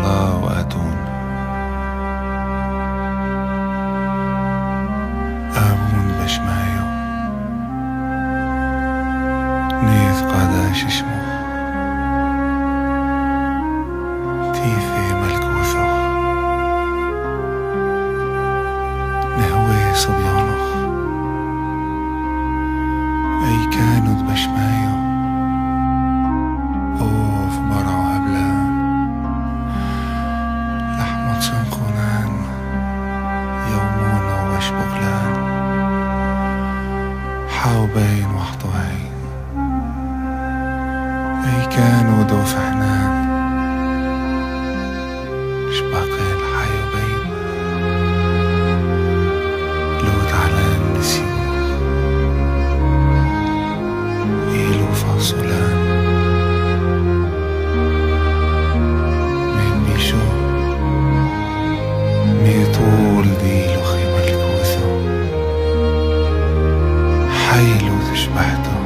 الفضاء وأتون آبون بشمايو نيث قاداش شمو تيفي ملكوثو نهوي صبيانو أي كانوا بشمايو أوف برعو هبلان لحمة سنقونان يومونو وشبقلان حاوبين وحطوين أي كانوا دوفحنان شباقين حيوبين لو تعلان نسيمو إيلو فاصلان من بيشو ميطول ديلو خيمة الكوثو حيلو تشبهتو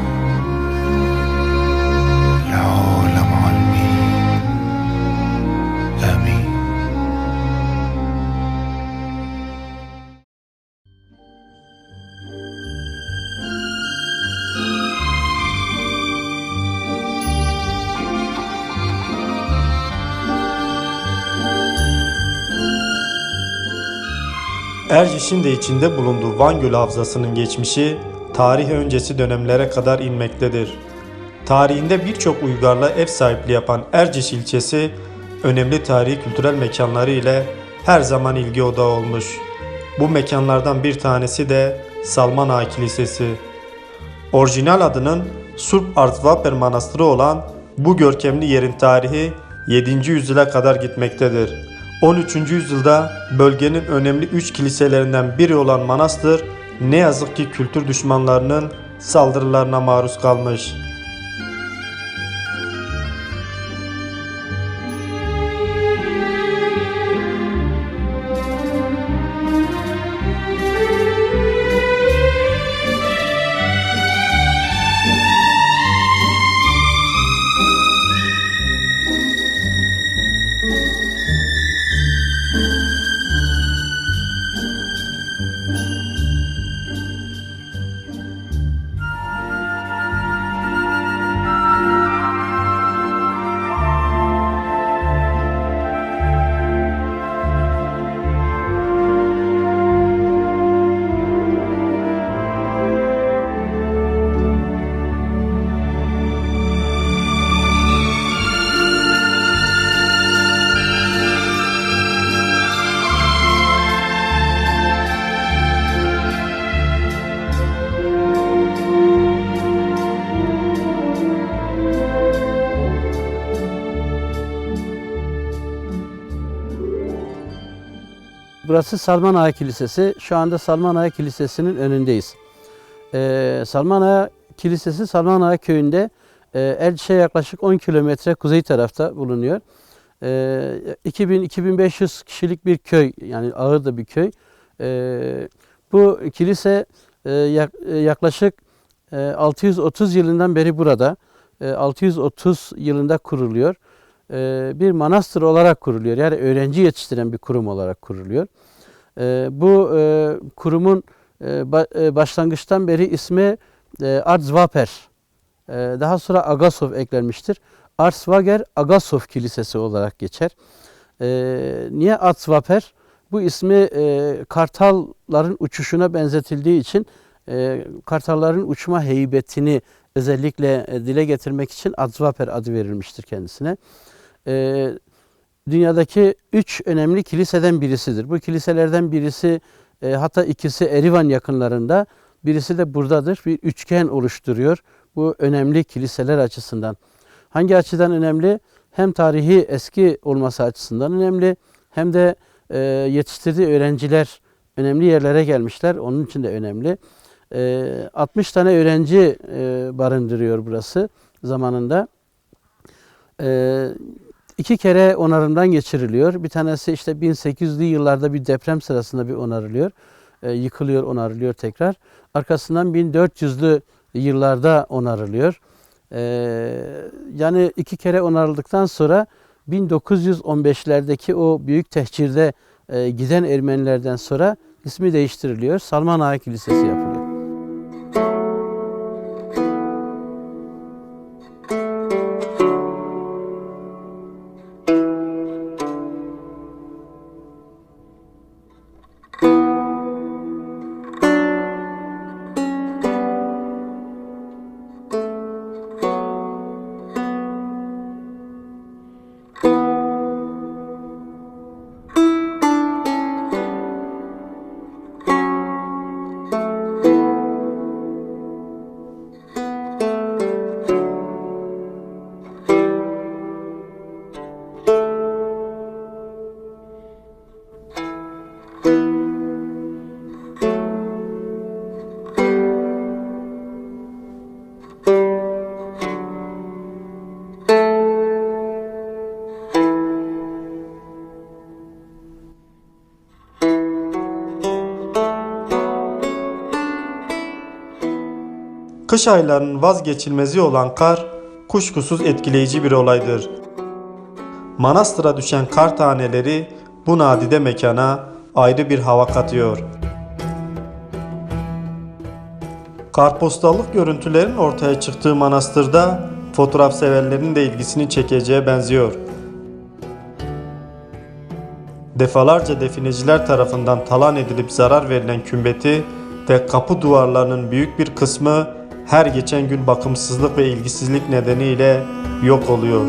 العالم علمين آمين. Erciş'in de içinde bulunduğu Van Gölü Havzası'nın geçmişi tarih öncesi dönemlere kadar inmektedir. Tarihinde birçok uygarlığa ev sahipliği yapan Erciş ilçesi önemli tarihi kültürel mekanları ile her zaman ilgi odağı olmuş. Bu mekanlardan bir tanesi de Salman Ağa Kilisesi. Orijinal adının Surp Artvaper Manastırı olan bu görkemli yerin tarihi 7. yüzyıla kadar gitmektedir. 13. yüzyılda bölgenin önemli 3 kiliselerinden biri olan manastır ne yazık ki kültür düşmanlarının saldırılarına maruz kalmış. Burası Salman Ağa Kilisesi. Şu anda Salman Ağa Kilisesi'nin önündeyiz. Salman Ağa Kilisesi Salman Ağa köyünde Erciş'e yaklaşık 10 kilometre kuzey tarafta bulunuyor. 2000-2500 kişilik bir köy, yani ağır da bir köy. Bu kilise yaklaşık 630 yılından beri burada. 630 yılında kuruluyor. Bir manastır olarak kuruluyor. Yani öğrenci yetiştiren bir kurum olarak kuruluyor. Bu kurumun başlangıçtan beri ismi Artsvaper. Daha sonra Agasov eklenmiştir. Artsvager Agasov Kilisesi olarak geçer. Niye Artsvaper? Bu ismi kartalların uçuşuna benzetildiği için kartalların uçma heybetini özellikle dile getirmek için Artsvaper adı verilmiştir kendisine. Dünyadaki 3 önemli kiliseden birisidir. Bu kiliselerden birisi, hatta ikisi Erivan yakınlarında, birisi de buradadır. Bir üçgen oluşturuyor bu önemli kiliseler açısından. Hangi açıdan önemli? Hem tarihi eski olması açısından önemli, hem de yetiştirdiği öğrenciler önemli yerlere gelmişler. Onun için de önemli. 60 tane öğrenci barındırıyor burası zamanında. 2 kere onarımdan geçiriliyor. Bir tanesi işte 1800'lü yıllarda bir deprem sırasında bir onarılıyor. Yıkılıyor, onarılıyor tekrar. Arkasından 1400'lü yıllarda onarılıyor. Yani 2 kere onarıldıktan sonra 1915'lerdeki o büyük tehcirde giden Ermenilerden sonra ismi değiştiriliyor. Salman Ağa Kilisesi yapılıyor. Kış aylarının vazgeçilmezi olan kar kuşkusuz etkileyici bir olaydır. Manastır'a düşen kar taneleri bu nadide mekana ayrı bir hava katıyor. Kartpostallık görüntülerin ortaya çıktığı manastırda fotoğraf severlerin de ilgisini çekeceğe benziyor. Defalarca defineciler tarafından talan edilip zarar verilen kümbeti ve kapı duvarlarının büyük bir kısmı her geçen gün bakımsızlık ve ilgisizlik nedeniyle yok oluyor.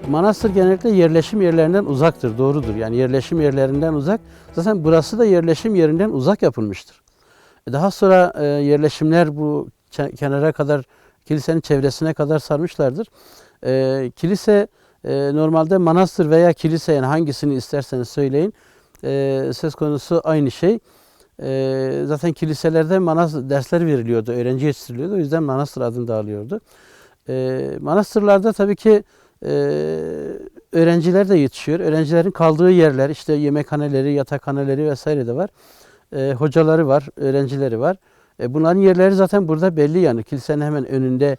Manastır genellikle yerleşim yerlerinden uzaktır, doğrudur. Yani yerleşim yerlerinden uzak. Zaten burası da yerleşim yerinden uzak yapılmıştır. Daha sonra yerleşimler bu kenara kadar, kilisenin çevresine kadar sarmışlardır. Kilise normalde manastır veya kilise, yani hangisini isterseniz söyleyin, söz konusu aynı şey. Zaten kiliselerde dersler veriliyordu, öğrenci yetiştiriliyordu. O yüzden manastır adını da alıyordu. Manastırlarda tabii ki öğrenciler de yetişiyor. Öğrencilerin kaldığı yerler, işte yemekhaneleri, yatakhaneleri vesaire de var. Hocaları var, öğrencileri var. Bunların yerleri zaten burada belli yani. Kilisenin hemen önünde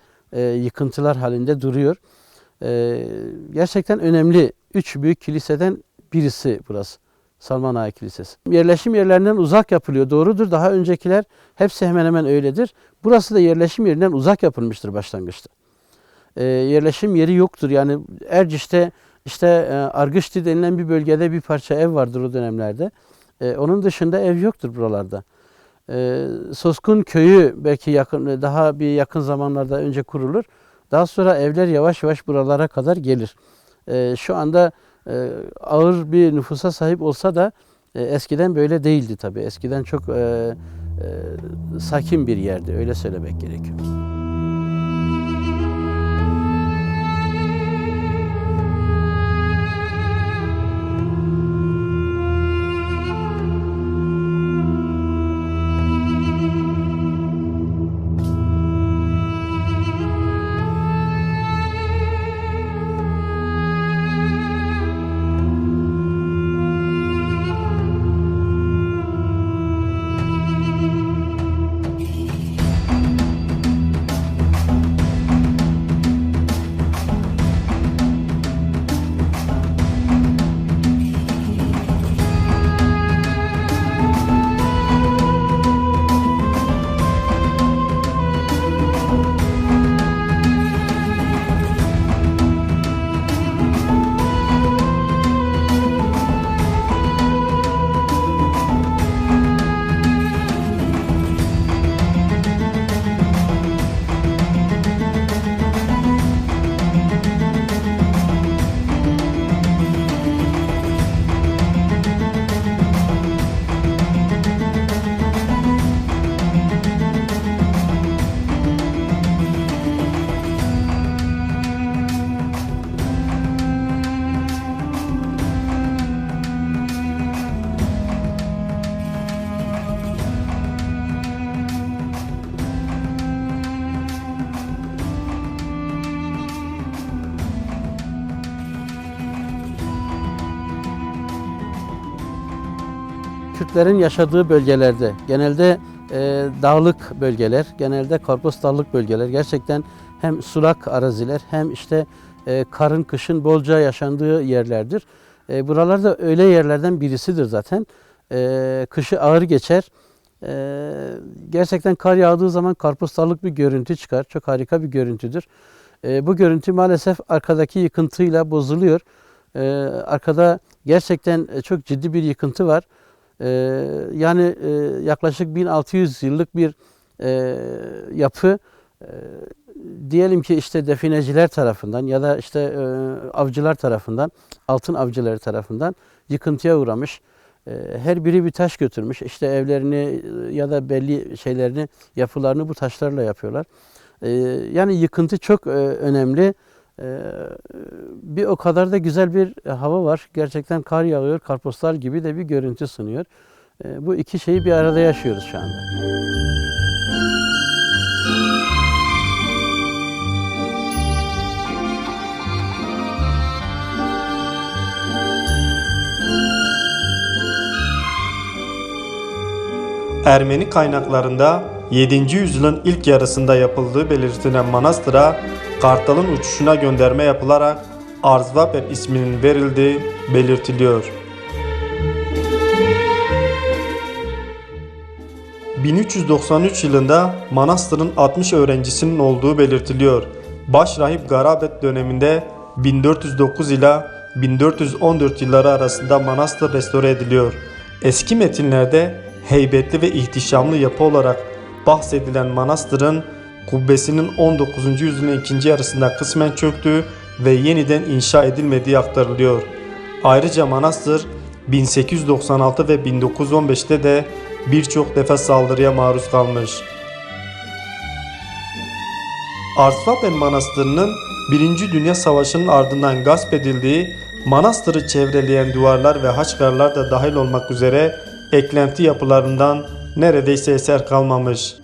yıkıntılar halinde duruyor. Gerçekten önemli. 3 büyük kiliseden birisi burası. Salman Ağa Kilisesi. Yerleşim yerlerinden uzak yapılıyor. Doğrudur. Daha öncekiler hepsi hemen hemen öyledir. Burası da yerleşim yerinden uzak yapılmıştır başlangıçta. Yerleşim yeri yoktur. Yani Erciş'te işte Argışti denilen bir bölgede bir parça ev vardır o dönemlerde. Onun dışında ev yoktur buralarda. Soskun köyü belki daha bir yakın zamanlarda önce kurulur. Daha sonra evler yavaş yavaş buralara kadar gelir. Şu anda ağır bir nüfusa sahip olsa da eskiden böyle değildi tabii. Eskiden çok sakin bir yerdi. Öyle söylemek gerekiyor. Kürtlerin yaşadığı bölgelerde, genelde dağlık bölgeler, genelde karpuz dağlık bölgeler, gerçekten hem sulak araziler hem işte karın kışın bolca yaşandığı yerlerdir. Buralarda öyle yerlerden birisidir zaten. Kışı ağır geçer. Gerçekten kar yağdığı zaman karpuzlarlık bir görüntü çıkar. Çok harika bir görüntüdür. Bu görüntü maalesef arkadaki yıkıntıyla bozuluyor. Arkada gerçekten çok ciddi bir yıkıntı var. Yani yaklaşık 1600 yıllık bir yapı. Diyelim ki işte defineciler tarafından ya da işte avcılar tarafından, altın avcıları tarafından yıkıntıya uğramış. Her biri bir taş götürmüş. İşte evlerini ya da belli şeylerini, yapılarını bu taşlarla yapıyorlar. Yani yıkıntı çok önemli. Bir o kadar da güzel bir hava var. Gerçekten kar yağıyor, karpuzlar gibi de bir görüntü sunuyor. Bu iki şeyi bir arada yaşıyoruz şu anda. Ermeni kaynaklarında 7. yüzyılın ilk yarısında yapıldığı belirtilen manastıra kartalın uçuşuna gönderme yapılarak Arzvaper isminin verildiği belirtiliyor. 1393 yılında manastırın 60 öğrencisinin olduğu belirtiliyor. Başrahip Garabet döneminde 1409 ila 1414 yılları arasında manastır restore ediliyor. Eski metinlerde heybetli ve ihtişamlı yapı olarak bahsedilen manastırın kubbesinin 19. yüzyılın ikinci yarısında kısmen çöktüğü ve yeniden inşa edilmediği aktarılıyor. Ayrıca manastır 1896 ve 1915'te de birçok defa saldırıya maruz kalmış. Arsvapen Manastırı'nın 1. Dünya Savaşı'nın ardından gasp edildiği, manastırı çevreleyen duvarlar ve haçkarlar da dahil olmak üzere eklenti yapılarından neredeyse eser kalmamış.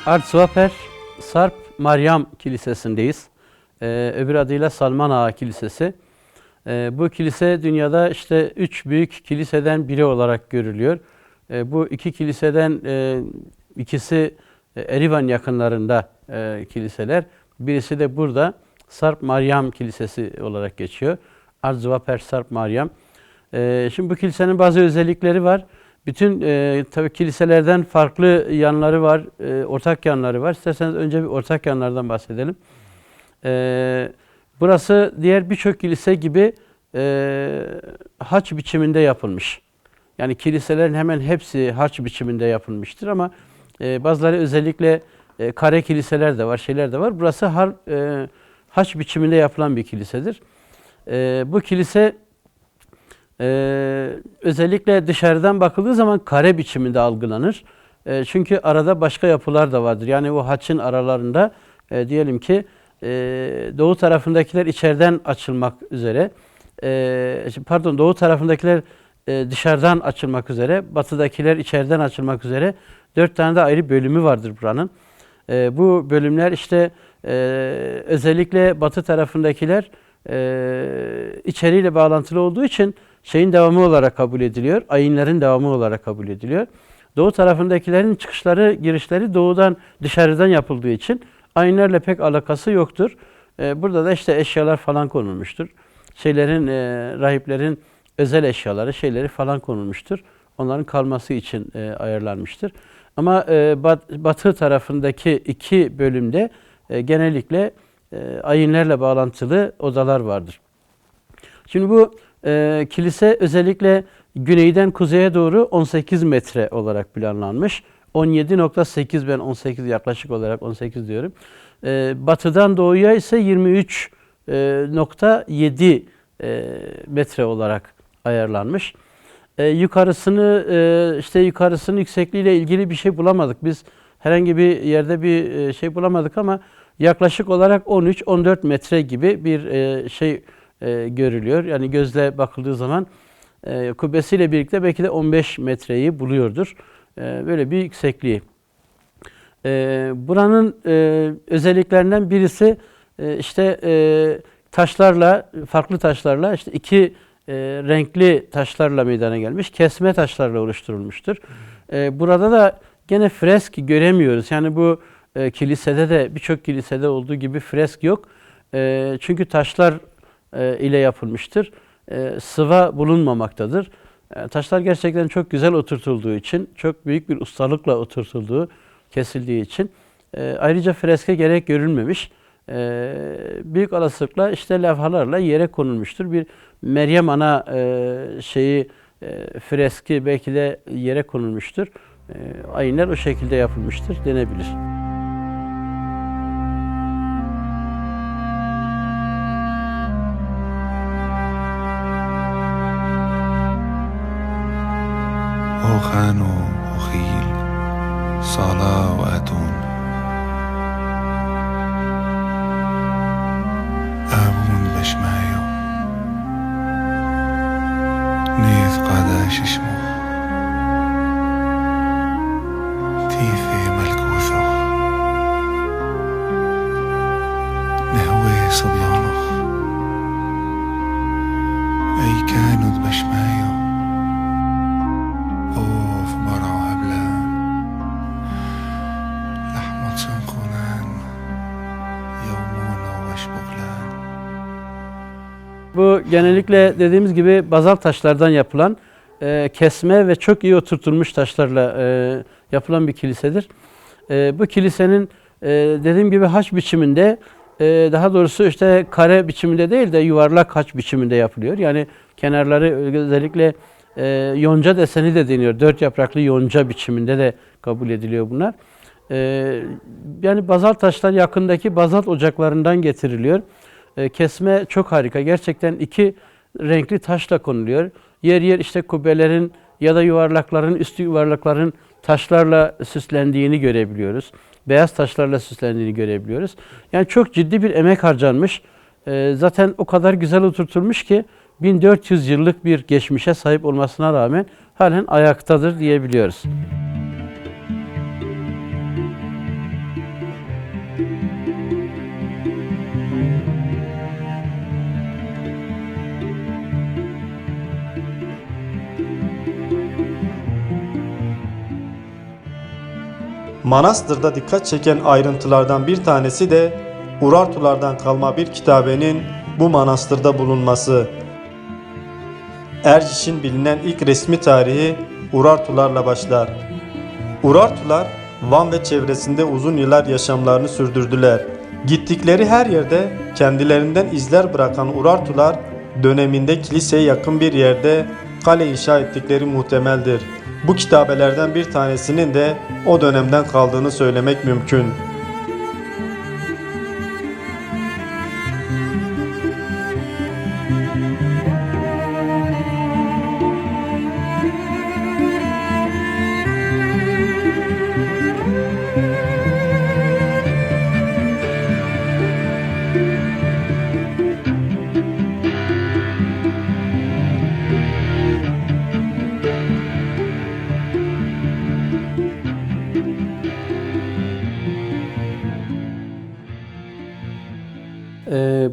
Artsvaper Sarp Maryam Kilisesi'ndeyiz. Öbür adıyla Salman Ağa Kilisesi. Bu kilise dünyada işte 3 büyük kiliseden biri olarak görülüyor. Bu iki kiliseden ikisi Erivan yakınlarında kiliseler. Birisi de burada Sarp Maryam Kilisesi olarak geçiyor. Artsvaper Sarp Maryam. Şimdi bu kilisenin bazı özellikleri var. Bütün tabii kiliselerden farklı yanları var, ortak yanları var. İsterseniz önce bir ortak yanlardan bahsedelim. Burası diğer birçok kilise gibi haç biçiminde yapılmış. Yani kiliselerin hemen hepsi haç biçiminde yapılmıştır ama bazıları özellikle kare kiliseler de var, şeyler de var. Burası haç biçiminde yapılan bir kilisedir. Bu kilise özellikle dışarıdan bakıldığı zaman kare biçiminde algılanır. Çünkü arada başka yapılar da vardır. Yani o haçın aralarında diyelim ki doğu tarafındakiler içeriden açılmak üzere, doğu tarafındakiler dışarıdan açılmak üzere, batıdakiler içeriden açılmak üzere 4 tane de ayrı bölümü vardır buranın. Bu bölümler işte özellikle batı tarafındakiler içeriyle bağlantılı olduğu için şeyin devamı olarak kabul ediliyor, ayinlerin devamı olarak kabul ediliyor. Doğu tarafındakilerin çıkışları, girişleri doğudan, dışarıdan yapıldığı için ayinlerle pek alakası yoktur. Burada da işte eşyalar falan konulmuştur. Rahiplerin özel eşyaları, şeyleri falan konulmuştur. Onların kalması için ayarlanmıştır. Ama batı tarafındaki iki bölümde genellikle ayinlerle bağlantılı odalar vardır. Şimdi bu kilise özellikle güneyden kuzeye doğru 18 metre olarak planlanmış. 17.8, ben 18 yaklaşık olarak 18 diyorum. Batıdan doğuya ise 23.7 metre olarak ayarlanmış. Yukarısının yüksekliğiyle ilgili bir şey bulamadık. Biz herhangi bir yerde bir şey bulamadık ama yaklaşık olarak 13-14 metre gibi bir görülüyor. Yani gözle bakıldığı zaman kubbesiyle birlikte belki de 15 metreyi buluyordur. Böyle bir yüksekliği. Buranın özelliklerinden birisi taşlarla, farklı taşlarla, iki renkli taşlarla meydana gelmiş, kesme taşlarla oluşturulmuştur. Burada da gene fresk göremiyoruz. Yani bu kilisede de, birçok kilisede olduğu gibi fresk yok. Çünkü taşlar ile yapılmıştır. Sıva bulunmamaktadır. Taşlar gerçekten çok güzel oturtulduğu için, çok büyük bir ustalıkla oturtulduğu, kesildiği için ayrıca freske gerek görülmemiş. Büyük olasılıkla levhalarla yere konulmuştur. Bir Meryem Ana freski belki de yere konulmuştur. Ayinler o şekilde yapılmıştır denebilir. أوخان وخيل صلاة وأتون آبون بشمايو نيث قاداش شمو تيفي ملكوثو نهوي صبيانو أي كانوا بشمايو أوف برعو هبلان لحمة سنقونان يومون وشبغلان. Bu genellikle dediğimiz gibi bazalt taşlardan yapılan kesme ve çok iyi oturtulmuş taşlarla yapılan bir kilisedir. Bu kilisenin dediğim gibi haç biçiminde, daha doğrusu kare biçiminde değil de yuvarlak haç biçiminde yapılıyor. Yani kenarları özellikle yonca deseni de deniyor. 4 yapraklı yonca biçiminde de kabul ediliyor bunlar. Yani bazalt taşlar yakındaki bazalt ocaklarından getiriliyor. Kesme çok harika. Gerçekten 2 renkli taşla konuluyor. Yer yer kubbelerin ya da yuvarlakların, üstü yuvarlakların taşlarla süslendiğini görebiliyoruz. Beyaz taşlarla süslendiğini görebiliyoruz. Yani çok ciddi bir emek harcanmış. Zaten o kadar güzel oturtulmuş ki 1400 yıllık bir geçmişe sahip olmasına rağmen halen ayaktadır diyebiliyoruz. Manastır'da dikkat çeken ayrıntılardan bir tanesi de Urartulardan kalma bir kitabenin bu manastırda bulunması. Erciş'in bilinen ilk resmi tarihi Urartularla başlar. Urartular Van ve çevresinde uzun yıllar yaşamlarını sürdürdüler. Gittikleri her yerde kendilerinden izler bırakan Urartular döneminde kiliseye yakın bir yerde kale inşa ettikleri muhtemeldir. Bu kitabelerden bir tanesinin de o dönemden kaldığını söylemek mümkün.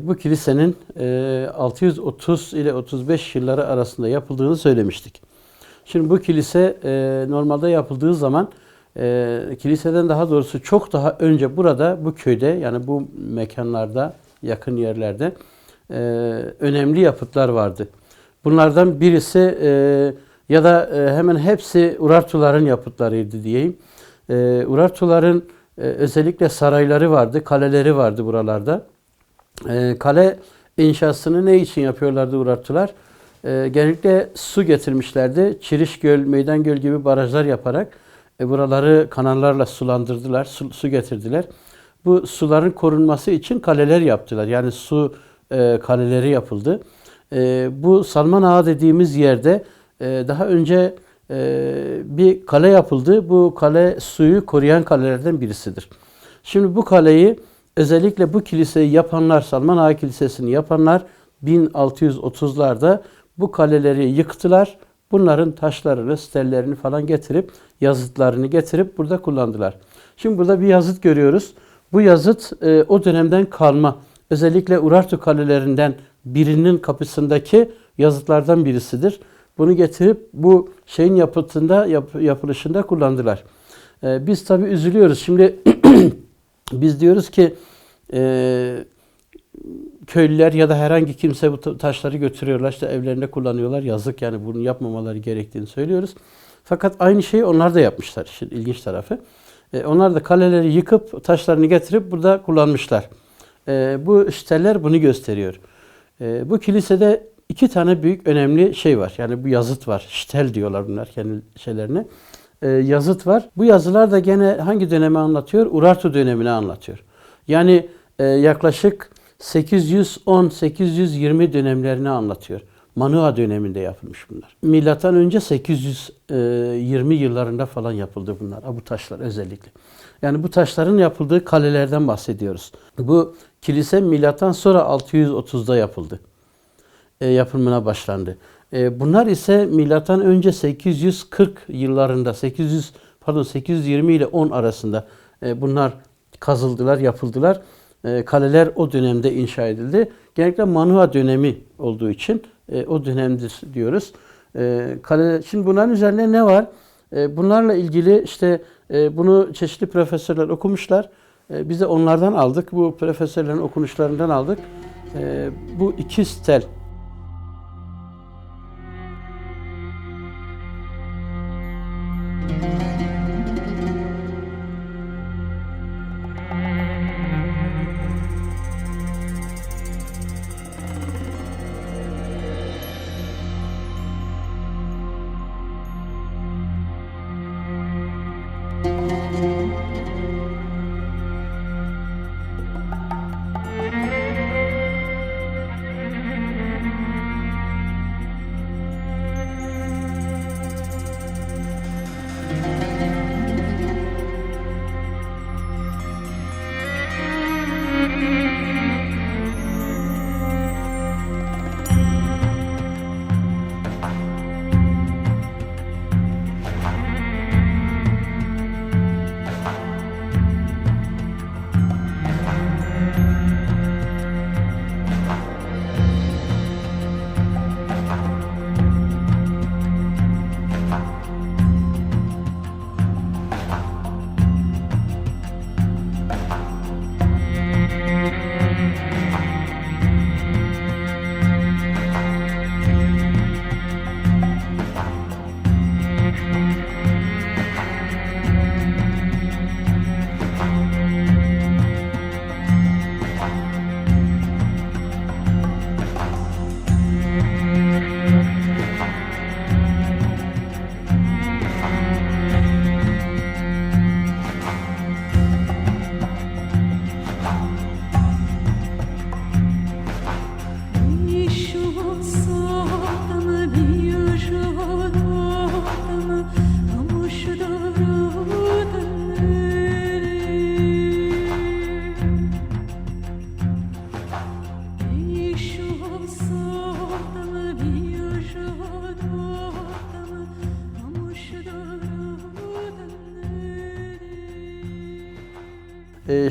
Bu kilisenin 630 ile 35 yılları arasında yapıldığını söylemiştik. Şimdi bu kilise normalde yapıldığı zaman kiliseden daha doğrusu çok daha önce burada, bu köyde, yani bu mekanlarda, yakın yerlerde önemli yapıtlar vardı. Bunlardan birisi ya da hemen hepsi Urartuların yapıtlarıydı diyeyim. Urartuların özellikle sarayları vardı, kaleleri vardı buralarda. Kale inşasını ne için yapıyorlardı Urartular? Genellikle su getirmişlerdi. Çiriş Göl, Meydan Göl gibi barajlar yaparak Buraları kanallarla sulandırdılar, su getirdiler. Bu suların korunması için kaleler yaptılar. Yani su kaleleri yapıldı. Bu Salman Ağa dediğimiz yerde daha önce bir kale yapıldı. Bu kale suyu koruyan kalelerden birisidir. Şimdi bu kaleyi özellikle bu kiliseyi yapanlar, Salman Ağa Kilisesi'ni yapanlar 1630'larda bu kaleleri yıktılar. Bunların taşlarını, stellerini falan getirip, yazıtlarını getirip burada kullandılar. Şimdi burada bir yazıt görüyoruz. Bu yazıt o dönemden kalma. Özellikle Urartu kalelerinden birinin kapısındaki yazıtlardan birisidir. Bunu getirip bu şeyin yapılışında kullandılar. Biz tabii üzülüyoruz. Şimdi biz diyoruz ki köylüler ya da herhangi kimse bu taşları götürüyorlar, işte evlerinde kullanıyorlar. Yazık, yani bunu yapmamaları gerektiğini söylüyoruz. Fakat aynı şeyi onlar da yapmışlar. İşin ilginç tarafı. Onlar da kaleleri yıkıp taşlarını getirip burada kullanmışlar. Bu steller bunu gösteriyor. Bu kilisede 2 tane büyük önemli şey var. Yani bu yazıt var. Ştel diyorlar bunlar kendi şeylerine. Yazıt var. Bu yazılar da gene hangi dönemi anlatıyor? Urartu dönemini anlatıyor. Yani yaklaşık 810-820 dönemlerini anlatıyor. Manua döneminde yapılmış bunlar. Milattan önce 820 yıllarında falan yapıldı bunlar. Bu taşlar özellikle. Yani bu taşların yapıldığı kalelerden bahsediyoruz. Bu kilise milattan sonra 630'da yapıldı. Yapılmaya başlandı. Bunlar ise milattan önce 840 yıllarında 820 ile 10 arasında bunlar kazıldılar, yapıldılar. Kaleler o dönemde inşa edildi. Genellikle Manua dönemi olduğu için o dönemdir diyoruz. Şimdi bunların üzerine ne var? Bunlarla ilgili işte bunu çeşitli profesörler okumuşlar. Biz de onlardan aldık. Bu profesörlerin okunuşlarından aldık. Bu 2 stel.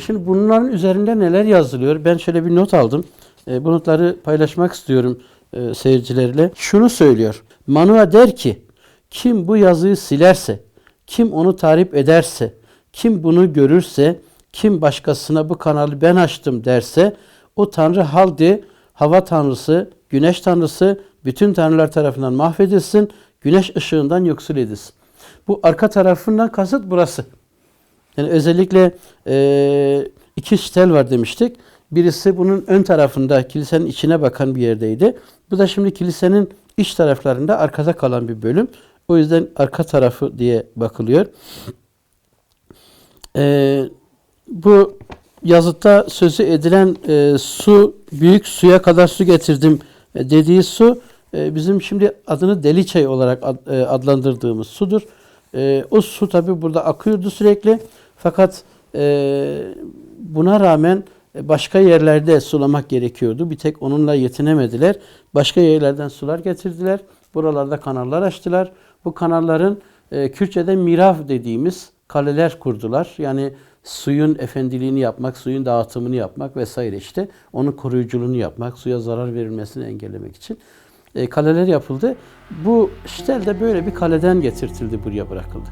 Şimdi bunların üzerinde neler yazılıyor? Ben şöyle bir not aldım. Bu notları paylaşmak istiyorum seyircilerle. Şunu söylüyor. Manua der ki, kim bu yazıyı silerse, kim onu tahrip ederse, kim bunu görürse, kim başkasına bu kanalı ben açtım derse, o tanrı Haldi, hava tanrısı, güneş tanrısı, bütün tanrılar tarafından mahvedilsin, güneş ışığından yoksul edilsin. Bu arka tarafından kasıt burası. Yani özellikle 2 stel var demiştik. Birisi bunun ön tarafında, kilisenin içine bakan bir yerdeydi. Bu da şimdi kilisenin iç taraflarında arkada kalan bir bölüm. O yüzden arka tarafı diye bakılıyor. Bu yazıtta sözü edilen su, büyük suya kadar su getirdim dediği su, bizim şimdi adını Deliçay olarak adlandırdığımız sudur. O su tabi burada akıyordu sürekli. Fakat buna rağmen başka yerlerde sulamak gerekiyordu. Bir tek onunla yetinemediler. Başka yerlerden sular getirdiler. Buralarda kanallar açtılar. Bu kanalların Kürtçe'de mirav dediğimiz kaleler kurdular. Yani suyun efendiliğini yapmak, suyun dağıtımını yapmak vesaire işte. Onun koruyuculuğunu yapmak, suya zarar verilmesini engellemek için kaleler yapıldı. Bu Ştel de böyle bir kaleden getirtildi, buraya bırakıldı.